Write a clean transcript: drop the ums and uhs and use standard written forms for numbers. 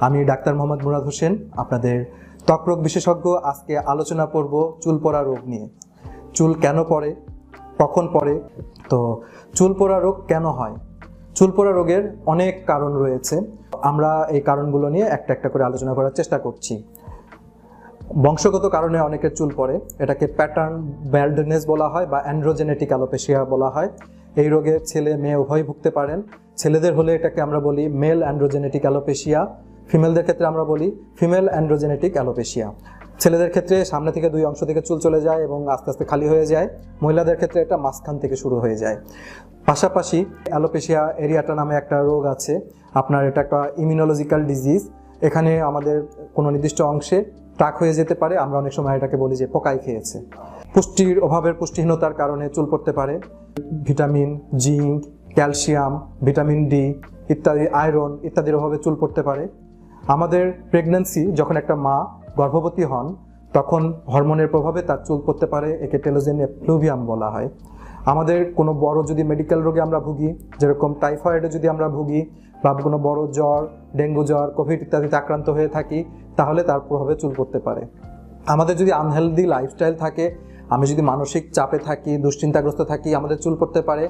আমি ডাক্তার মোহাম্মদ মুরাদ হোসেন, আপনাদের ত্বক রোগ বিশেষজ্ঞ। আজকে আলোচনা করব চুল পড়া রোগ নিয়ে। চুল কেন পড়ে, কখন পড়ে, তো চুল পড়া রোগ কেন হয়? চুল পড়া রোগের অনেক কারণ রয়েছে, আমরা এই কারণগুলো নিয়ে একটা একটা করে আলোচনা করার চেষ্টা করছি। বংশগত কারণে অনেকের চুল পড়ে, এটাকে প্যাটার্ন ব্যাল্ডনেস বলা হয় বা অ্যান্ড্রোজেনেটিক অ্যালোপেশিয়া বলা হয়। এই রোগে ছেলে মেয়ে উভয় ভুগতে পারেন। ছেলেদের হলে এটাকে আমরা বলি মেল অ্যান্ড্রোজেনেটিক অ্যালোপেশিয়া, ফিমেলদের ক্ষেত্রে আমরা বলি ফিমেল অ্যান্ড্রোজেনেটিক অ্যালোপেশিয়া। ছেলেদের ক্ষেত্রে সামনে থেকে দুই অংশ থেকে চুল চলে যায় এবং আস্তে আস্তে খালি হয়ে যায়। মহিলাদের ক্ষেত্রে এটা মাঝখান থেকে শুরু হয়ে যায়। পাশাপাশি অ্যালোপেশিয়া এরিয়াটা নামে একটা রোগ আছে আপনার, এটা একটা ইমিউনোলজিক্যাল ডিজিজ। এখানে আমাদের কোনো নির্দিষ্ট অংশে টাক হয়ে যেতে পারে, আমরা অনেক সময় এটাকে বলি যে পোকায় খেয়েছে। পুষ্টির অভাবের, পুষ্টিহীনতার কারণে চুল পড়তে পারে। Vitamin, zinc, calcium, vitamin D ইত্যাদি, আয়রন ইত্যাদির অভাবে চুল পড়তে পারে। আমাদের প্রেগন্যান্সি, যখন একটা মা গর্ভবতী হন তখন হরমোনের প্রভাবে তার চুল পড়তে পারে, একে টেলোজেন এফ্লুভিয়াম বলা হয়। আমাদের কোনো বড় যদি মেডিকেল রোগে আমরা ভুগি, যেরকম টাইফয়েডে যদি আমরা ভুগি বা কোনো বড় জ্বর, ডেঙ্গু জ্বর, কোভিড ইত্যাদিতে আক্রান্ত হয়ে থাকি, তাহলে তার প্রভাবে চুল পড়তে পারে। আমাদের যদি আনহেলদি লাইফস্টাইল থাকে, আমি যদি মানসিক চাপে থাকি, দুশ্চিন্তাগ্রস্ত থাকি, আমাদের চুল পড়তে পারে।